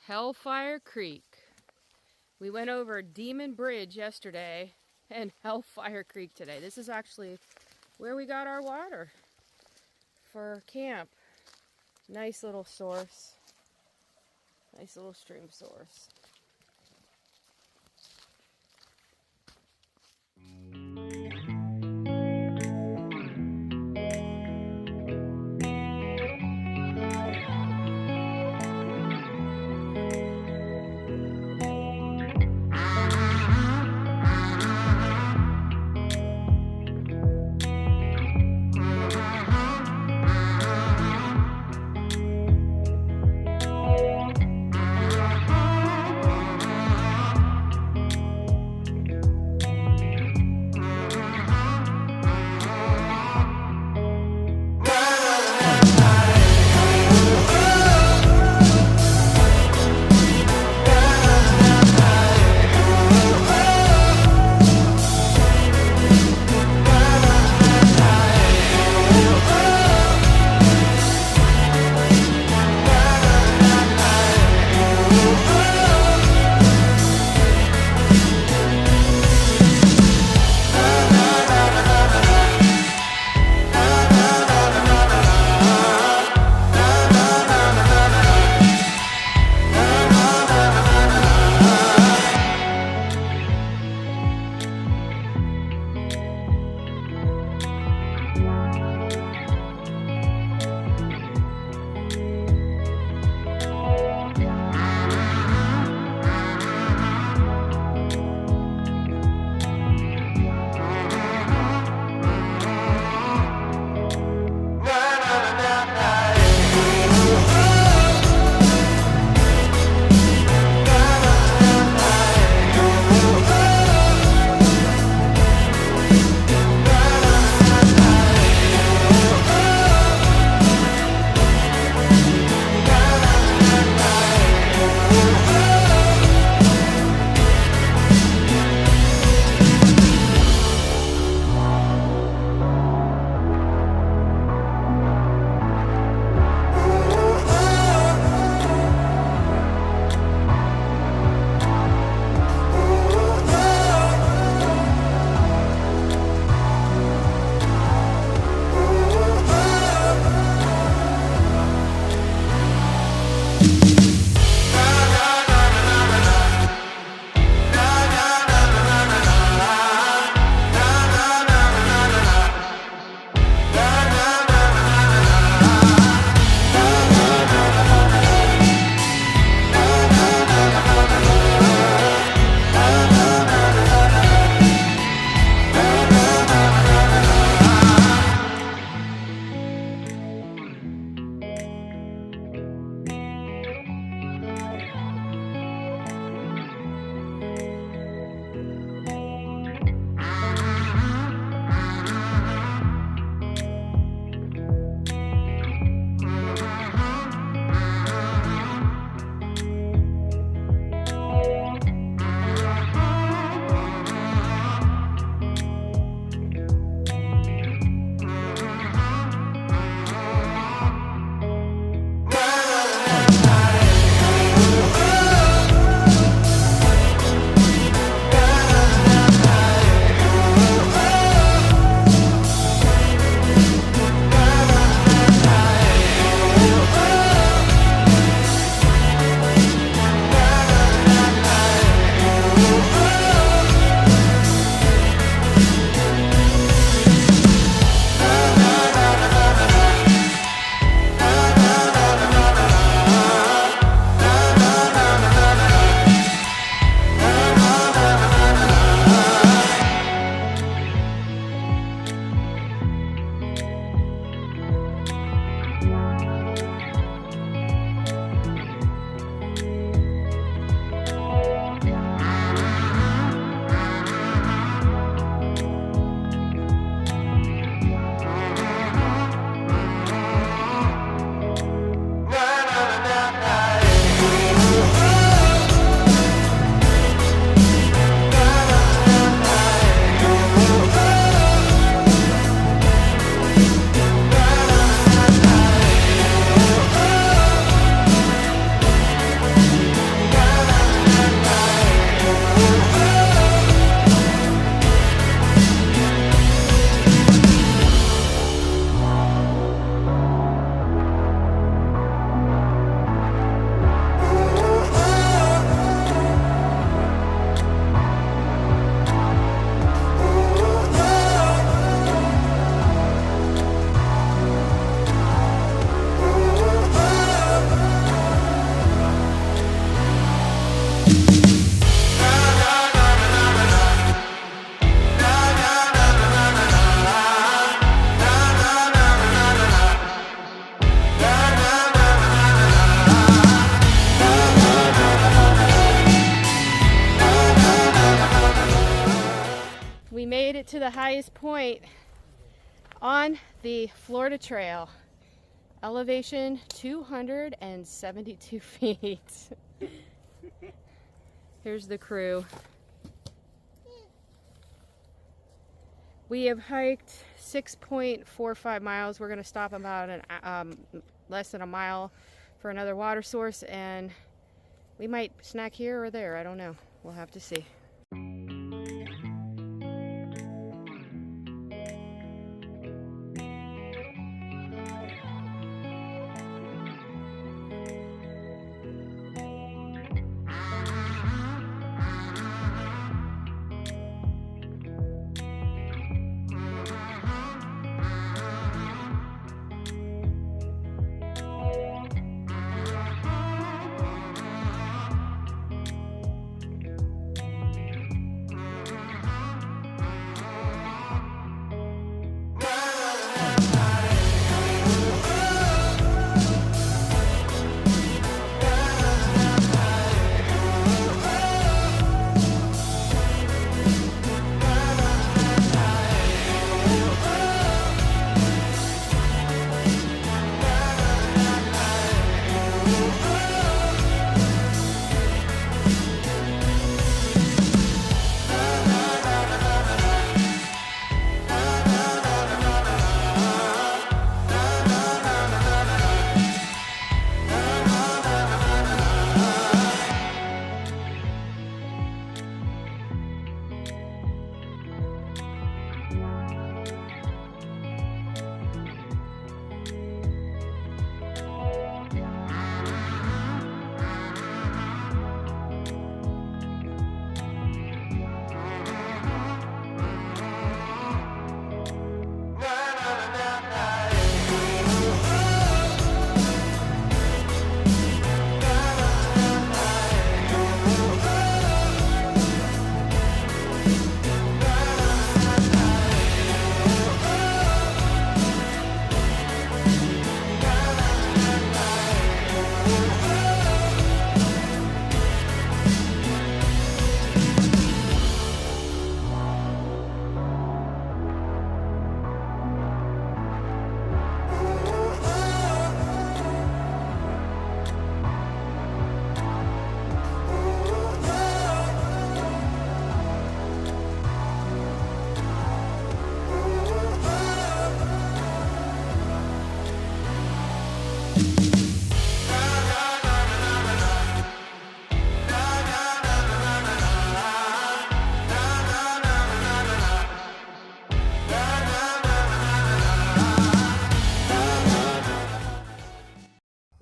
Hellfire Creek. We went over Demon Bridge yesterday and Hellfire Creek today. This is actually where we got our water for camp. Nice little source. Nice little stream source. it to the highest point on the Florida Trail. Elevation 272 feet. Here's the crew. We have hiked 6.45 miles. We're going to stop about less than a mile for another water source, and we might snack here or there. I don't know. We'll have to see.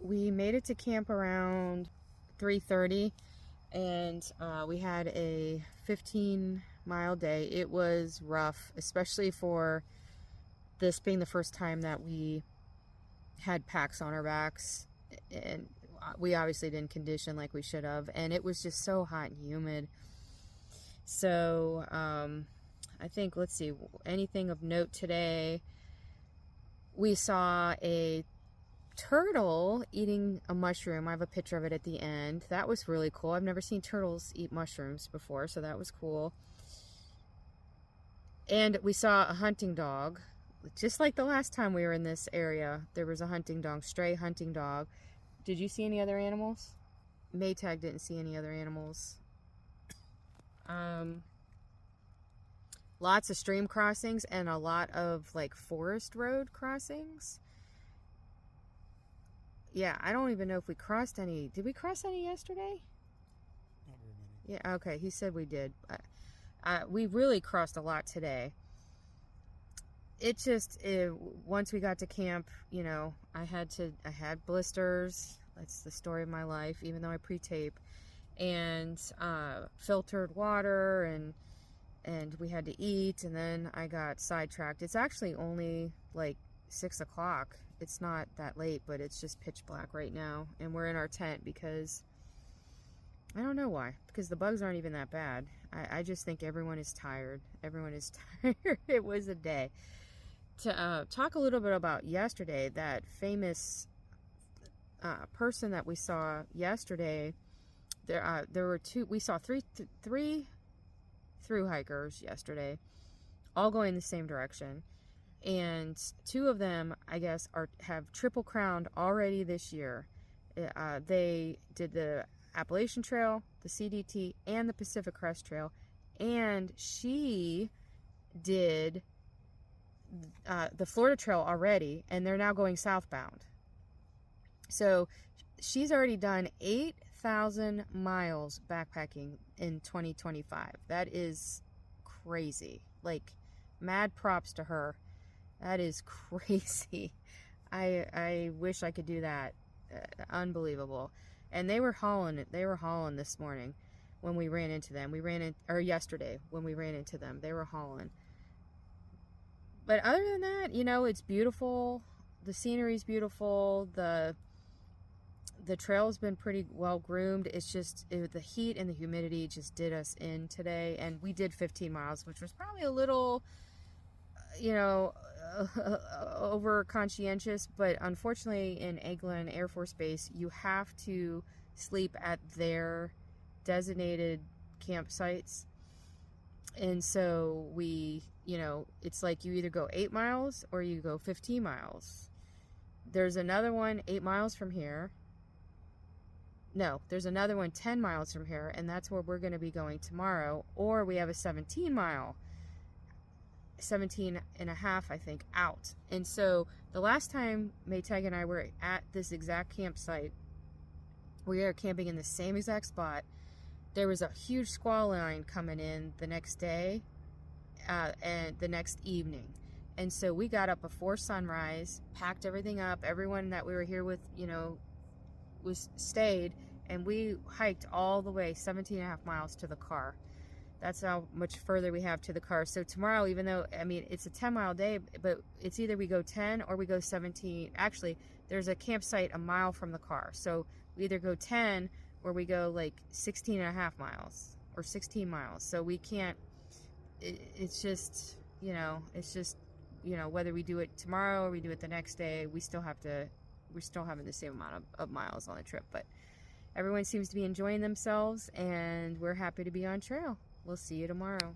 We made it to camp around 3:30, and we had a 15-mile day. It was rough, especially for this being the first time that we had packs on our backs, and we obviously didn't condition like we should have, and it was just so hot and humid. So I think, let's see, anything of note today, we saw a turtle eating a mushroom. I have a picture of it at the end. That was really cool. I've never seen turtles eat mushrooms before, so that was cool. And we saw a hunting dog. Just like the last time we were in this area, there was a hunting dog, stray hunting dog. Did you see any other animals? Maytag didn't see any other animals. Lots of stream crossings and a lot of like forest road crossings. Yeah, I don't even know if we crossed any. Did we cross any yesterday? Not very many. Yeah, okay, he said we did. We really crossed a lot today. It just, once we got to camp, you know, I had blisters. That's the story of my life, even though I pre-tape. And filtered water, and we had to eat, and then I got sidetracked. It's actually only like 6 o'clock. It's not that late, but it's just pitch black right now, and we're in our tent because I don't know why, because the bugs aren't even that bad. I just think everyone is tired. Everyone is tired. It was a day. To talk a little bit about yesterday, that famous person that we saw yesterday, there were two. We saw three through hikers yesterday. all going the same direction. And two of them, I guess, have triple crowned already this year. They did the Appalachian Trail, the CDT, and the Pacific Crest Trail. And she did the Florida Trail already, and they're now going southbound. So she's already done 8,000 miles backpacking in 2025. That is crazy. Like, mad props to her. That is crazy. I wish I could do that. Unbelievable. And they were hauling it. They were hauling this morning when we ran into them. Or yesterday when we ran into them. They were hauling. But other than that, you know, it's beautiful. The scenery's beautiful. The trail's been pretty well groomed. It's just the heat and the humidity just did us in today. And we did 15 miles, which was probably a little, you know, over conscientious. But unfortunately, in Eglin Air Force Base, you have to sleep at their designated campsites. And so we, you know, it's like you either go 8 miles or you go 15 miles. There's another one 8 miles from here. No, there's another one 10 miles from here, and that's where we're going to be going tomorrow. Or we have a 17 and a half, I think, out. And so the last time Maytag and I were at this exact campsite, we are camping in the same exact spot. There was a huge squall line coming in the next day and the next evening. And so we got up before sunrise, packed everything up. Everyone that we were here with, you know, stayed, and we hiked all the way 17 and a half miles to the car. That's how much further we have to the car. So tomorrow, even though, I mean, it's a 10-mile day, but it's either we go 10 or we go 17. Actually, there's a campsite a mile from the car. So we either go 10 or we go like 16 and a half miles or 16 miles. So we can't, it's just, you know, whether we do it tomorrow or we do it the next day, we're still having the same amount of miles on the trip. But everyone seems to be enjoying themselves, and we're happy to be on trail. We'll see you tomorrow.